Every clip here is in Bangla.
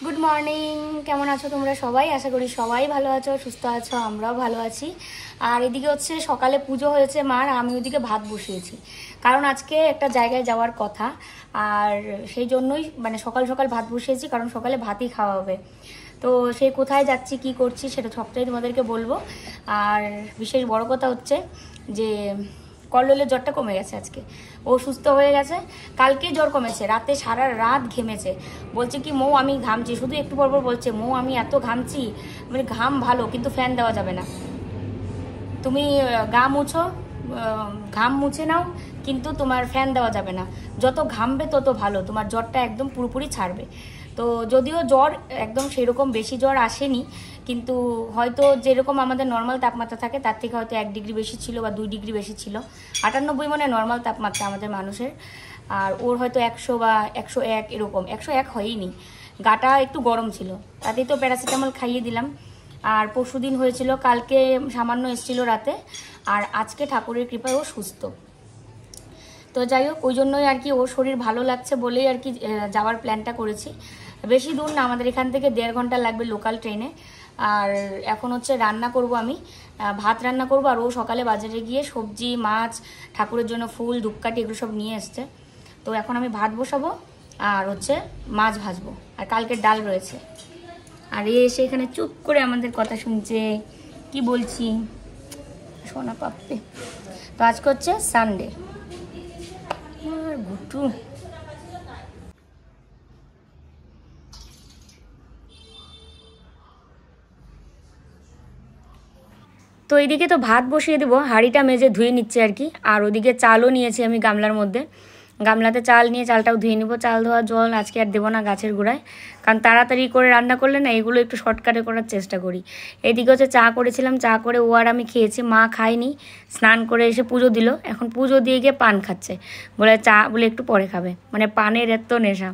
গুড মর্নিং, কেমন আছো তোমরা সবাই? আশা করি সবাই ভালো আছো, সুস্থ আছো, আমরাও ভালো আছি। আর এদিকে হচ্ছে সকালে পুজো হয়েছে মার, আমি ওইদিকে ভাত বসিয়েছি, কারণ আজকে একটা জায়গায় যাওয়ার কথা। আর সেই জন্যই মানে সকাল সকাল ভাত বসিয়েছি, কারণ সকালে ভাতই খাওয়া হবে। তো সেই কোথায় যাচ্ছি কি করছি সেটা সবটাই তোমাদেরকে বলবো। আর বিশেষ বড় কথা হচ্ছে যে কল্লোলের জ্বরটা কমে গেছে আজকে, ও সুস্থ হয়ে গেছে। কালকেই জ্বর কমেছে, রাতে সারা রাত ঘেমেছে, বলছে কি মৌ আমি ঘামছি, শুধু একটু পরপর বলছে মৌ আমি এত ঘামছি। মানে ঘাম ভালো কিন্তু ফ্যান দেওয়া যাবে না, তুমি গা মুছো, ঘাম মুছে নাও, কিন্তু তোমার ফ্যান দেওয়া যাবে না। যত ঘামবে তত ভালো, তোমার জ্বরটা একদম পুরোপুরি ছাড়বে। তো যদিও জ্বর একদম সেরকম বেশি জ্বর আসেনি, কিন্তু হয়তো যেরকম আমাদের নর্মাল তাপমাত্রা থাকে তার থেকে হয়তো 1 ডিগ্রি বেশি ছিল বা 2 ডিগ্রি বেশি ছিল। 98 মানে নর্মাল তাপমাত্রা আমাদের মানুষের, আর ওর হয়তো 100 বা 101 এরকম। 101 হয়নি, গাটা একটু গরম ছিল, তাতেই তো প্যারাসিটামল খাইয়ে দিলাম। আর পরশুদিন হয়েছিল, কালকে সামান্য এসেছিল রাতে, আর আজকে ঠাকুরের কৃপায় ও সুস্থ। তো যাই হোক, ওই জন্যই আর কি ওর শরীর ভালো লাগছে বলেই আর কি যাওয়ার প্ল্যানটা করেছি। বেশি দূর না, আমাদের এখান থেকে 1.5 ঘন্টা লাগবে লোকাল ট্রেনে। আর এখন হচ্ছে রান্না করব, আমি ভাত রান্না করব, আর ও সকালে বাজারে গিয়ে সবজি মাছ ঠাকুরের জন্য ফুল ধূপকাঠি এগুলো সব নিয়ে এসছে। তো এখন আমি ভাত বসাবো আর হচ্ছে মাছ ভাজবো, আর কালকের ডাল রয়েছে। আর এসে এখানে চুপ করে আমাদের কথা শুনছে, কি বলছি সোনা পাপ্পি। তো আজকে হচ্ছে সানডে। আর গুটু তো এইদিকে তো ভাত বসিয়ে দেবো, হাঁড়িটা মেজে ধুয়ে নিচ্ছে আর কি। আর ওদিকে চালও নিয়েছি আমি গামলার মধ্যে, গামলাতে চাল নিয়ে চালটাও ধুয়ে নিব। চাল ধোয়া জল আজকে আর দেবো না গাছের গোড়ায়, কারণ তাড়াতাড়ি করে রান্না করলে না এগুলো একটু শর্টকাটে করার চেষ্টা করি। এদিকে হচ্ছে চা করেছিলাম, চা করে ও আর আমি খেয়েছি, মা খায়নি, স্নান করে এসে পুজো দিল। এখন পুজো দিয়ে গিয়ে পান খাচ্ছে, বলে চা বলে একটু পরে খাবে, মানে পানের এত নেশা।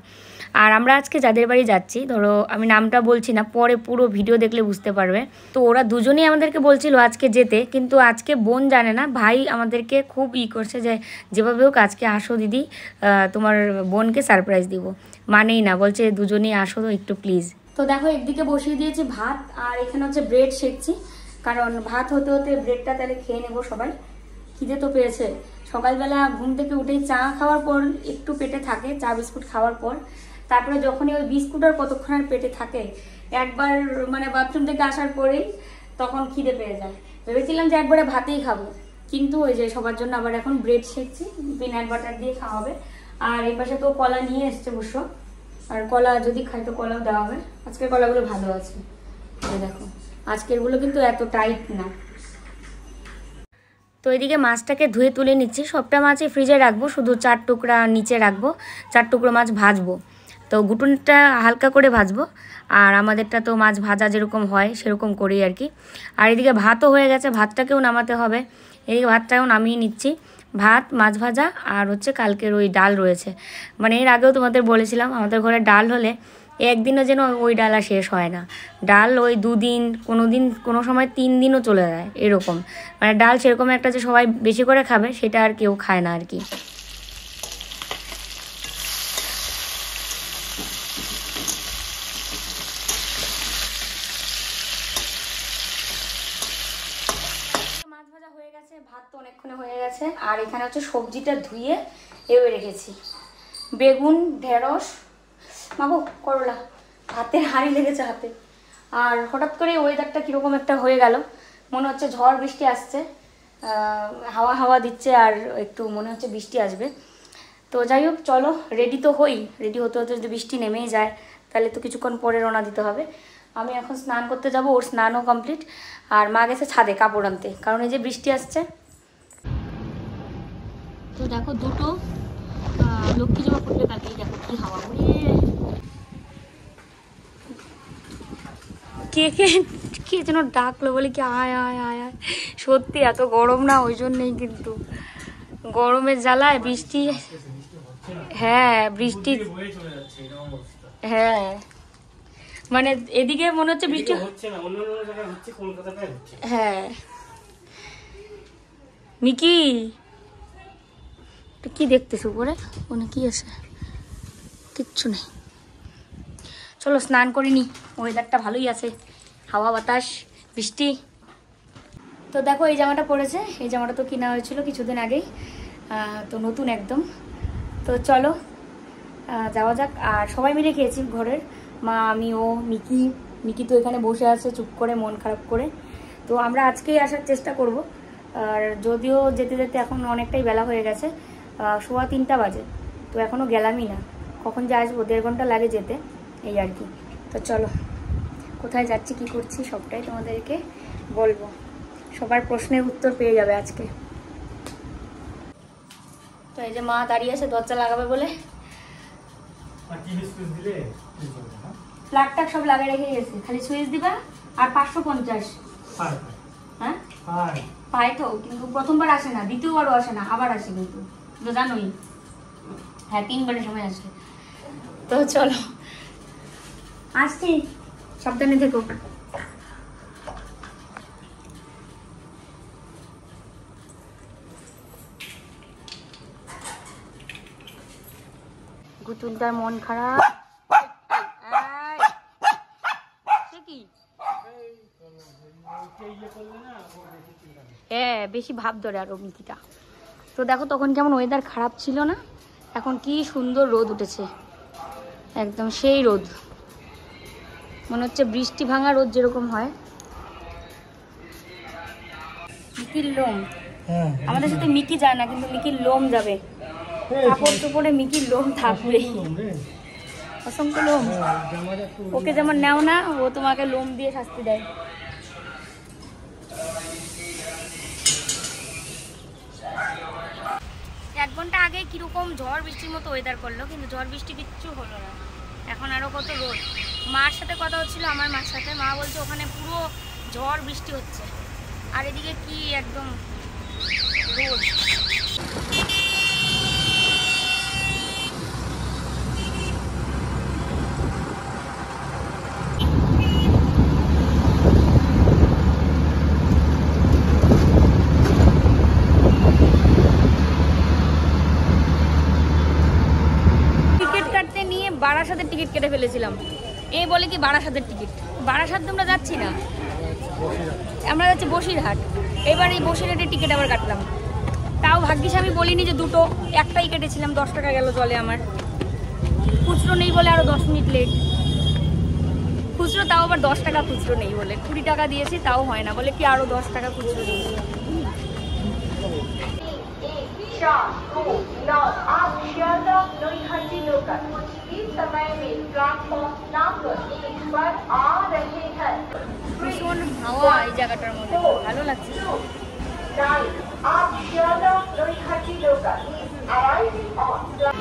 আর আমরা আজকে যাদের বাড়ি যাচ্ছি, ধরো আমি নামটা বলছি না, পরে পুরো ভিডিও দেখলে বুঝতে পারবে। তো ওরা দুজনেই আমাদেরকে বলছিল আজকে যেতে, কিন্তু আজকে বোন জানে না, ভাই আমাদেরকে খুব করছে যে যেভাবে হোক আজকে আসো দিদি, তোমার বোনকে সারপ্রাইজ দিব। মানেই না, বলছে দুজনেই আসো একটু প্লিজ। তো দেখো একদিকে বসিয়ে দিয়েছি ভাত, আর এখানে হচ্ছে ব্রেড শেখছি, কারণ ভাত হতে হতে ব্রেডটা তাহলে খেয়ে নেবো সবাই। খিদে তো পেয়েছে, সকালবেলা ঘুম থেকে উঠেই চা খাওয়ার পর একটু পেটে থাকে, চা বিস্কুট খাওয়ার পর, তারপরে যখনই ওই বিস্কুট আর কতক্ষণ আর পেটে থাকে, একবার মানে বাথরুম থেকে আসার পরেই তখন খিদে পেয়ে যায়। ভেবেছিলাম যে একবারে ভাতেই খাবো, কিন্তু ওই যে সবার জন্য আবার এখন ব্রেড শেখছি, পিনাট বাটার দিয়ে খাওয়া হবে। আর এই পাশে তো কলা নিয়ে এসছে অবশ্য, আর কলা যদি খাই তো কলাও দেওয়া হবে। আজকের কলাগুলো ভালো আছে, দেখো আজকেরগুলো কিন্তু এত টাইট না। তো এদিকে মাছটাকে ধুয়ে তুলে নিচ্ছি, সবটা মাছই ফ্রিজে রাখবো, শুধু 4 টুকরা নিচে রাখবো, 4 টুকরো মাছ ভাজবো। তো গুটুনটা হালকা করে ভাজবো, আর আমাদেরটা তো মাছ ভাজা যেরকম হয় সেরকম করি আর কি। আর এদিকে ভাতও হয়ে গেছে, ভাতটাকেও নামাতে হবে, এদিকে ভাতটাও নামিয়ে নিচ্ছি। ভাত, মাছ ভাজা, আর হচ্ছে কালকের ওই ডাল রয়েছে। মানে এর আগেও তোমাদের বলেছিলাম আমাদের ঘরে ডাল হলে একদিনও যেন ওই ডাল আর শেষ হয় না। ডাল ওই 2 দিন, কোনো দিন কোনো সময় 3 দিনও চলে যায় এরকম। মানে ডাল সেরকম একটা যে সবাই বেশি করে খাবে সেটা আর কেউ খায় না আর কি। মাছ ভাজা হয়ে গেছে, ভাত তো অনেকক্ষণে হয়ে গেছে, আর এখানে হচ্ছে সবজিটা ধুয়ে এও রেখেছি, বেগুন, ঢেঁড়স, মাগো করলা, হাতের হাঁড়ি লেগেছে হাতে। আর হঠাৎ করে ওয়েদারটা কীরকম একটা হয়ে গেল, মনে হচ্ছে ঝড় বৃষ্টি আসছে, হাওয়া হাওয়া দিচ্ছে, আর একটু মনে হচ্ছে বৃষ্টি আসবে। তো যাই হোক চলো রেডি তো হই, রেডি হতে হতে যদি বৃষ্টি নেমেই যায় তাহলে তো কিছুক্ষণ পরে রওনা দিতে হবে। আমি এখন স্নান করতে যাব, ওর স্নানও কমপ্লিট, আর মা গেছে ছাদে কাপড় আনতে, কারণ এই যে বৃষ্টি আসছে। তো দেখো দুটো লক্ষ্মী জমা ফুটবে কালকে, দেখো কি হাওয়া, কে কে কে যেন ডাকলো, বলে কি আয় আয় আয় আয়। সত্যি এত গরম না, ওই জন্যই, কিন্তু গরমের জ্বালায় বৃষ্টি, হ্যাঁ বৃষ্টি, হ্যাঁ মানে এদিকে মনে হচ্ছে বৃষ্টি হচ্ছে না, অন্য অন্য জায়গায় হচ্ছে, কলকাতায় হচ্ছে। হ্যাঁ মিকি, কি দেখতেছ উপরে, ওখানে কি আছে? কিচ্ছু নেই। চলো স্নান করে নি, ওয়েদারটা ভালোই আছে, হাওয়া বাতাস বৃষ্টি। তো দেখো এই জামাটা পরেছে, এই জামাটা তো কেনা হয়েছিল কিছুদিন আগেই, তো নতুন একদম। তো চলো যাওয়া যাক। আর সবাই মিলে খেয়েছি ঘরের, মা, আমি, ও, মিকি তো এখানে বসে আছে চুপ করে মন খারাপ করে। তো আমরা আজকেই আসার চেষ্টা করব। আর যদিও যেতে যেতে এখন অনেকটাই বেলা হয়ে গেছে, 3:15 বাজে, তো এখনও গেলামই না। কখন যে আসবো, 1.5 ঘন্টা লাগে যেতে, এই আর কি। তো চলো কোথায় যাচ্ছি কি করছি সবটাই তোমাদেরকে বলবো, সবার প্রশ্নের উত্তর পেয়ে যাবে আজকে। তো এই যে মা দাঁড়িয়ে আছে দরজা লাগাবে বলে, প্লাগ টাক সব লাগিয়ে রেখে গেছে, খালি সুইচ দিবা। আর 550। হ্যাঁ পাই তো, কিন্তু প্রথমবার আসে না, দ্বিতীয়বারও আসে না, আবার আসে কিন্তু, তো জানোই। হ্যাঁ 3বারের সময় আসে। তো চলো আসছি, সাবধানে থেকো। গুতুলদার মন খারাপ, হ্যাঁ বেশি ভাব ধরে আরো মিকিটা। তো দেখো তখন কেমন ওয়েদার খারাপ ছিল না, এখন কি সুন্দর রোদ উঠেছে, একদম সেই রোদ, মনে হচ্ছে বৃষ্টি ভাঙা রোদ যেরকম হয়। মিকির লোম, আমাদের সাথে মিকি যায় না কিন্তু মিকির লোম যাবে, কাপড় চোপড়ে মিকির লোম থাকবে, অসংখ্য লোম। ওকে যেমন নেও না, ও তোমাকে লোম দিয়ে শাস্তি দেয়। এক ঘন্টা আগে কিরকম ঝড় বৃষ্টির মতো ওয়েদার করলো, কিন্তু ঝড় বৃষ্টি কিচ্ছু হলো না, এখন আরো কত রোদ। মার সাথে কথা হচ্ছিল, আমার মার সাথে, মা বলছে ওখানে পুরো ঝড় বৃষ্টি হচ্ছে, আর এদিকে কি একদম রোদ। বারাসাতের টিকিট কেটে ফেলেছিলাম, এই বলে কি বারাসাতের টিকিট, বারাসাত আমরা যাচ্ছি না, আমরা যাচ্ছি বসিরহাট। এবার এই বসিরহাটের টিকিট আবার কাটলাম, তাও ভাগ্যিস আমি বলিনি যে দুটো, একটাই কেটেছিলাম, 10 টাকা গেল জলে আমার, খুচরো নেই বলে আরো 10 মিনিট লেট, খুচরো তাও আবার 10 টাকা খুচরো নেই বলে, 20 টাকা দিয়েছি তাও হয় না বলে কি আরো 10 টাকা খুচরো দিয়েছি। ভীষণ হাওয়া এই জায়গাটার মধ্যে, ভালো লাগছে।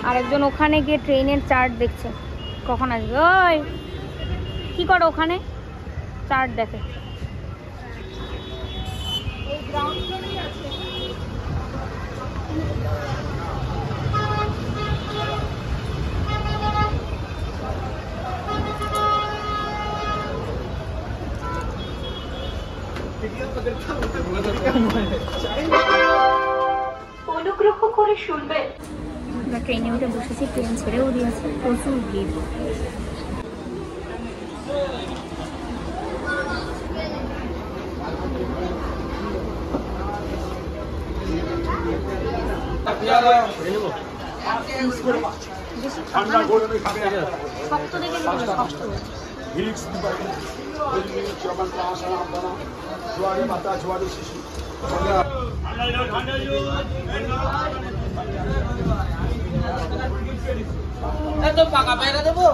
আরেকজন ওখানে গিয়ে ট্রেনের চার্ট দেখছে, কখন আসবে। ওই কি করো ওখানে, চার্ট দেখে। অনুগ্রহ করে শুনবেন। আমরা ট্রেনে উঠে বসেছি, ট্রেন ছেড়েও দিয়েছে, প্রচুর ভিড়। শক্ত দেখে শক্ত পাকা পায়রা দেবো।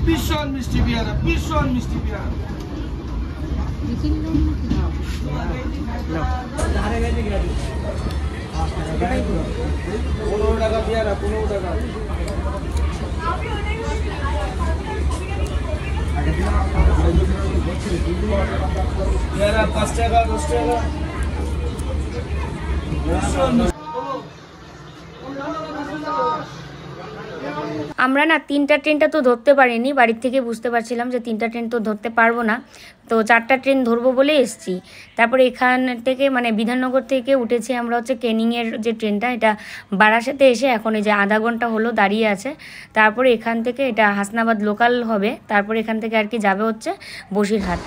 ভীষণ মিষ্টি পেয়ারা, ভীষণ মিষ্টি পেয়ারা। 15 টাকা পেয়ারা, 15 টাকা। পেয়ারা 5 টাকা, 10 টাকা। ভীষণ আমরা না 3টা ট্রেনটা তো ধরতে পারিনি, বাড়ির থেকে বুঝতে পারছিলাম যে 3টা ট্রেন তো ধরতে পারবো না, তো 4টা ট্রেন ধরবো বলে এসেছি। তারপরে এখান থেকে মানে বিধাননগর থেকে উঠেছি আমরা হচ্ছে ক্যানিংয়ের যে ট্রেনটা, এটা বারাসাতে এসে এখন এই যে আধা ঘন্টা হলো দাঁড়িয়ে আছে। তারপরে এখান থেকে এটা হাসনাবাদ লোকাল হবে, তারপরে এখান থেকে আর কি যাবে হচ্ছে বসিরহাট।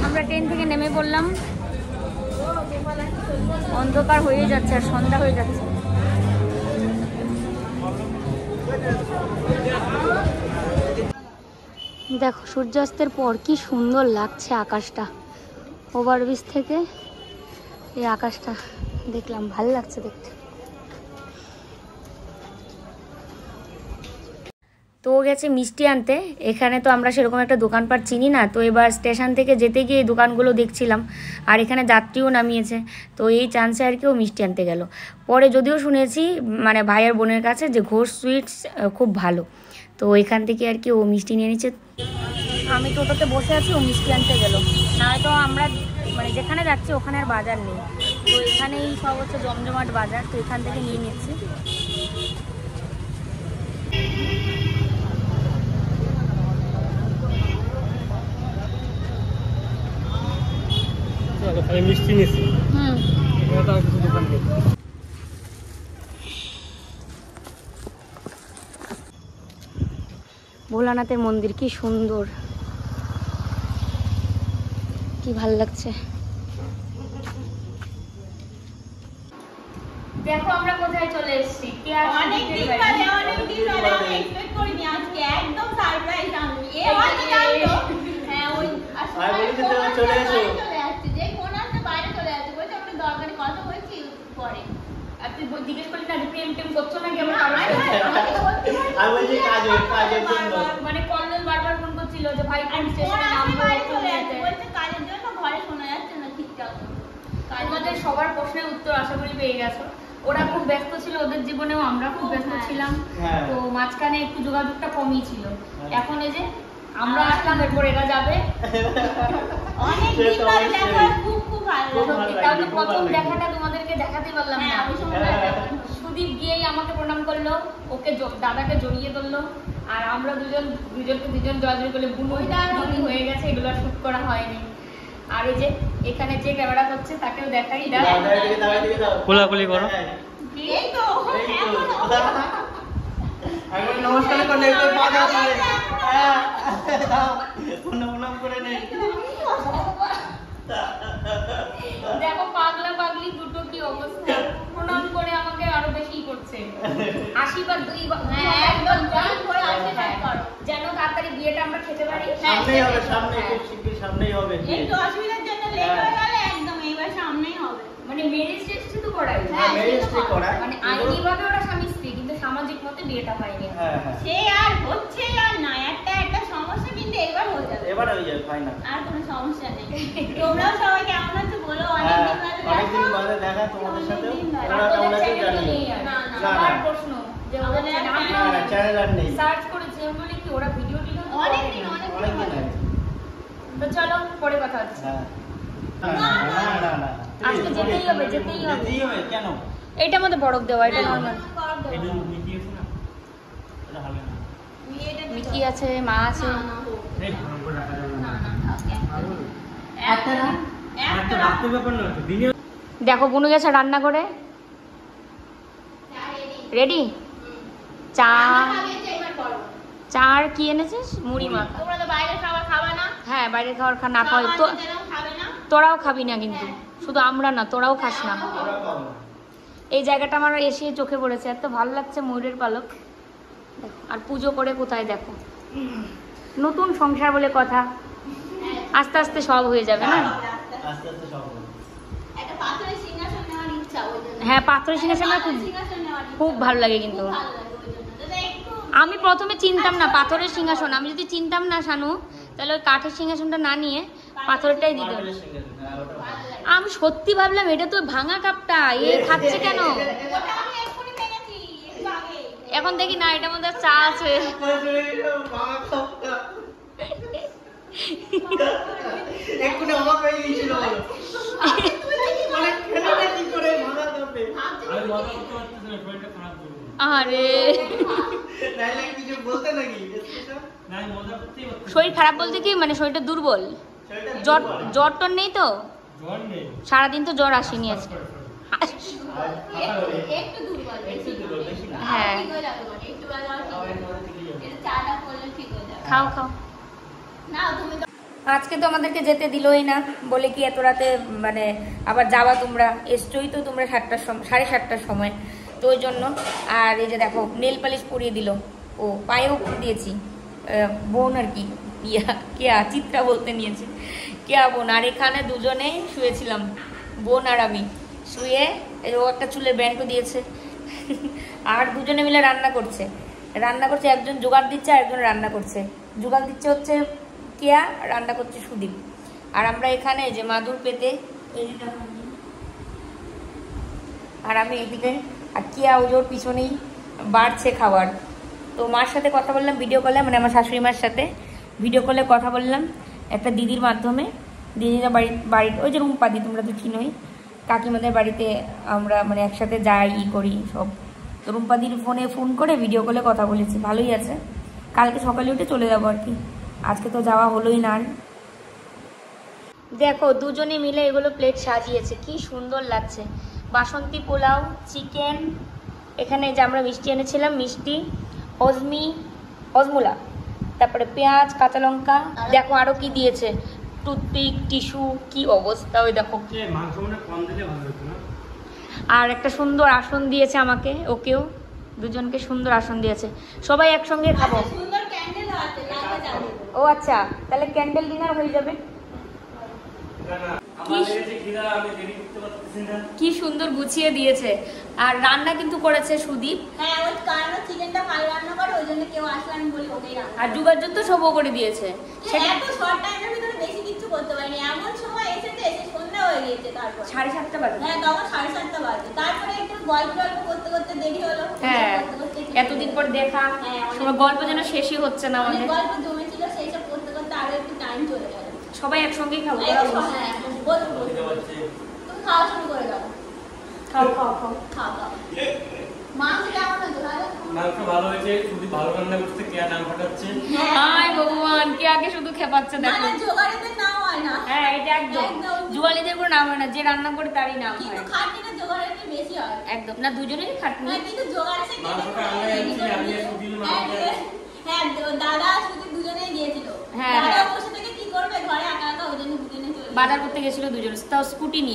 আমরা ট্রেন থেকে নেমে পড়লাম, অন্ধকার হয়ে যাচ্ছে আর সন্ধ্যা হয়ে যাচ্ছে। দেখো সূর্যাস্তের পর কি সুন্দর লাগছে আকাশটা, ওভারব্রিজ থেকে এই আকাশটা দেখলাম, ভালো লাগছে দেখতে। তো গেছে মিষ্টি আনতে, এখানে তো আমরা সেরকম একটা দোকানপাট চিনি না, তো এবার স্টেশন থেকে যেতে গিয়ে দোকানগুলো দেখছিলাম, আর এখানে যাত্রীও নামিয়েছে, তো এই চান্সে আর কি ও মিষ্টি আনতে গেল। পরে যদিও শুনেছি মানে ভাইয়ের বোনের কাছে যে ঘোষ সুইটস খুব ভালো, তো এখান থেকে আর কি ও মিষ্টি নিয়ে নিচ্ছে। আমি টোটোতে বসে আছি, ও মিষ্টি আনতে গেল, নয়তো আমরা মানে যেখানে যাচ্ছি ওখানে আর বাজার নেই, তো এখানেই সব হচ্ছে জমজমাট বাজার, তো এখান থেকে নিয়ে নিচ্ছি। মিষ্টি নিয়েছি। ভোলানাথের মন্দির কি সুন্দর, কি ভাল লাগছে। দেখো আমরা কোথায় চলে এসেছি, অনেকদিন পরে আমি এক্সপেক্ট করিনি, আজকে একদম সারপ্রাইজ। আমি এ হয়তো জানতো, হ্যাঁ ওই আসলে চলে আসছে, যে কোন আসছে বাইরে চলে আসছে, বলছে আপনি দরকারি কথা বলছি পরে। আর তুই জিজ্ঞেস করলি না প্রেম টেম করছো নাকি? আমার আমি বলছি কাজের জন্য, মানে কল্লোল বারবার ফোন করছিল যে ভাই কোন কোন স্টেশনে আসছে নামবো, বাইরে চলে আসছে, বলছে কাজের জন্য, ঘরে শোনা যাচ্ছে না ঠিকঠাক। আমাদের সবার প্রশ্নের উত্তর আশা করি পেয়ে গেছো। ওরা খুব ব্যস্ত ছিল ওদের জীবনেও, আমরা খুব ব্যস্ত ছিলাম, তো মাঝখানে একটু যোগাযোগটা কমই ছিল। এখন এই যে আমরা আসলাম, এরপর এরা যাবে। অনেকদিন পরে দেখা, খুব ভালো লাগছে। তাহলে প্রথম দেখাটা তোমাদেরকে দেখাতে পারলাম না। আমি সময় সুদীপ গিয়েই আমাকে প্রণাম করলো, ওকে দাদাকে জড়িয়ে ধরলো, আর আমরা দুজন জড়াজড়ি করলে বুনো হয়ে গেছে, এগুলো শুট করা হয়নি। আর এই যে এখানে যে ক্যামেরা করছে তাকেও দেখাই, কোলাকুলি করো। এই তো এখন নমস্কার করলে একটু বাধা পড়ে। প্রণাম করে নেই। দেখো পাগলা পাগলি দুটো কি অবস্থা, প্রণাম করে আমাকে আরো বেশি করছে। আশীর্বাদ একদম যেন তাড়াতাড়ি বিয়েটা আমরা খেতে পারি। সামনেই হবে, সামনে খুব শীঘ্রই সামনেই হবে। একটু অসুবিধার জন্য লেট হয়ে গেলে একদম এইবার সামনেই হবে। মানে ম্যারেজ রেজিস্ট্রি তো করাই, রেজিস্ট্রি করা, মানে আইনি ভাবে ওরা স্বামী স্ত্রী, কিন্তু সামাজিক মতে বিয়েটা হয়নি। সে আর হচ্ছে আর না, একটা সমস্যা, কিন্তু এবার হয়ে যাবে, এবার হয়ে যাবে ফাইনাল, আর কোনো সমস্যা নেই। তোমরাও সবাই কেমন আছো বলো, অনেকদিন বাদে দেখা তোমাদের সাথে। ওরা কেমন আছে জানি না, সবার প্রশ্ন যে আমাদের না চ্যানেল আর নেই, সার্চ করেছি আমি বলি কি ওরা ভিডিও টিডিও অনেকদিন অনেকদিন। তো চলো পরে কথা হচ্ছে। না আজকে যেতেই হবে, যেতেই হবে। কেন? এইটার মধ্যে বরফ দেওয়া, এটা নরমাল। মিকি আছে, মা আছে। দেখো বুনু গেছে রান্না করে, রেডি। চা আর কি এনেছিস? মুড়ি মাখা। তোমরা তো বাইরে খাবার খাবে না? হ্যাঁ বাইরের খাবার না খাওয়াই তো, খাবে না? তোরাও খাবি না কিন্তু, শুধু আমরা না, তোরাও খাস না। এই জায়গাটা আমার এসে চোখে পড়েছে, এত ভালো লাগছে, ময়ূরের পালক। দেখো আর পুজো করে কোথায়, দেখো নতুন সংসার বলে কথা, আস্তে আস্তে সব হয়ে যাবে না। আস্তে আস্তে সব হবে। একটা পাথরের সিংহাসন নেওয়ার ইচ্ছা, ওই জন্য। হ্যাঁ পাথরের সিংহাসন সিংহাসন নেওয়ার ইচ্ছা। খুব ভালো লাগে কিন্তু। ভালো লাগে ওই জন্য। দাদা একটু আমি প্রথমে চিনতাম না পাথরের সিংহাসন, আমি যদি চিনতাম না শানু, তাহলে ওই কাঠের সিংহাসনটা না নিয়ে পাথরেরটাই দিত। আমি সত্যি ভাবলাম এটা তো ভাঙা কাপটা, এ খাচ্ছে কেন? ওটা আমি এক্ষুনি ভেঙেছি, একটু আগে। এখন দেখি না এটার মধ্যে চা আছে। এক্ষুনি অবাক হয়ে গিয়েছিল। বলে খেলাটা কি করে মাথা কাঁপে। আমি মজা করতে পারতেছি না, শরীরটা খারাপ করবো। আরে তাইলে কিছু বলতে নাকি স্পেশাল? না, আমি মজা করতেই পারতেছি না। শরীর খারাপ বলতে কি মানে শরীরটা দুর্বল, সেটা জ্বর জ্বর টর নেই তো? জ্বর নেই। সারাদিন তো জ্বর আসেনি আজকে। একটু দুর্বল, একটু দুর্বল, বেশি না। হ্যাঁ। ঠিক হয়ে যাবে, একটু বেলা আবার মনে থেকে যাবে। চাটা করলে ঠিক হয়ে যাবে। খাও খাও। না তুমি তো আজকে তো আমাদেরকে যেতে দিলই না, বলে কি এত রাতে মানে আবার যাওয়া, তোমরা এসছোই তো তোমরা 7টার সময়, 7:30টার সময়, তো ওই জন্য। আর এই যে দেখো নেল পালিশ পরিয়ে দিল, ও পায়েও দিয়েছি, বোন আর কি, কেয়া চিত্রা বলতে নিয়েছে, কেয়া বোন। আর এখানে দুজনে শুয়েছিলাম, বোন আর আমি শুয়ে, ও একটা চুলের ব্যান্ডও দিয়েছে। আর দুজনে মিলে রান্না করছে, একজন জোগাড় দিচ্ছে আর একজন রান্না করছে। জোগাড় দিচ্ছে হচ্ছে কেয়া, রান্না করছে সুদীপ। আর আমরা এখানে যে মাদুর পেতে, আর আমি এদিকে, আর কেয়া ওজোর পিছনেই বাড়ছে খাবার। তো মার সাথে কথা বললাম ভিডিও কলে, মানে আমার শাশুড়ি মার সাথে ভিডিও কলে কথা বললাম একটা দিদির মাধ্যমে। দিদিরা বাড়ি ওই যে রুম্পাদি, তোমরা তো চিনোই, কাকিমাদের বাড়িতে আমরা মানে একসাথে যাই করি সব। তো রুম্পাদির ফোন করে ভিডিও কলে কথা বলেছি, ভালোই আছে। কালকে সকালে উঠে চলে যাবো আর কি, আজকে তো যাওয়া হলোই না। দেখো দুজনে মিলে এগুলো প্লেট সাজিয়েছে, কি সুন্দর লাগছে। বাসন্তী পোলাও, চিকেন, এখানে যে আমরা মিষ্টি এনেছিলাম, মিষ্টি, হজমুলা, তারপরে পেঁয়াজ, কাঁচা লঙ্কা, দেখো আরো কি দিয়েছে, টুথপিক, টিস্যু, কি অবস্থা ওই দেখো। মাংস মনে কম দিলে ভালো হতো না? আর একটা সুন্দর আসন দিয়েছে আমাকে, ওকেও, দুজনকে সুন্দর আসন দিয়েছে। সবাই একসঙ্গে খাবো। সুন্দর ক্যান্ডেল আছে, লাইটটা জ্বালিয়ে দেবো। ও আচ্ছা, তাহলে ক্যান্ডেল ডিনার হয়ে যাবে। আমার লেগেছে খিদা, আমি দেরি করতে পারতেছি না। কি সুন্দর গুছিয়ে দিয়েছে। আর রান্না কিন্তু করেছে সুদীপ। হ্যাঁ, ওই কারণ চিকেনটা ভালো রান্না করে, ওই জন্য কেউ আসলে আমি বলি ওকেই রান্না। আর যোগাযোগ তো সবও করে দিয়েছে। সেটা এত শর্ট টাইমের ভিতরে বেশি কিছু করতে পারিনি, এমন সময় এসে সন্ধ্যা হয়ে গিয়েছে। তারপর 7:30 বাজে। হ্যাঁ, তখন 7:30 বাজে। তারপরে একটু গল্প করতে করতে দেরি হলো। হ্যাঁ, করতে করতে একটু এতদিন পর দেখা, হ্যাঁ, অনেক- সবার গল্প যেন শেষই হচ্ছে না অনেক আমাদের। গল্প জমেছিল, সেই সব করতে করতে আরো একটু টাইম চলে গেল। সবাই একসঙ্গেই খাবো। হ্যাঁ, বলবো বুঝতে পারছি। তুমি খাওয়া শুরু করে দাও। খাও খাও খাও। খাও খাও। মাংস কেমন হয়েছে ভালো? মাংস ভালো হয়েছে, শুধু ভালো রান্না করতে কে নাম ফাটাচ্ছে। হায় ভগবান, কে আগে শুধু খেপাচ্ছে দেখো। মানে জোগাড়িতে নাও হয় না, হ্যাঁ, এটা একদম একদম। জুয়ালিদের কোনো নাম হয় না, যে রান্না করে তারই নাম কিন্তু হয়। খাটনিটা জোগাড়িতে বেশি হয়। একদম না, দুজনেরই খাটনি। হ্যাঁ, কিন্তু জোগাড়ে মাংসটা আমরা এনেছি, আমি আর সুধীর মাংস। হ্যাঁ, দাদা আর সুধীর দুজনেই গিয়েছিল। হ্যাঁ, দাদা হ্যাঁ। বসে থেকে কি করবে ঘরে একা একা, ওই জন্য দুজনে চলে গেছে। বাজার করতে গেছিল দুজন, তাও স্কুটি নিয়ে।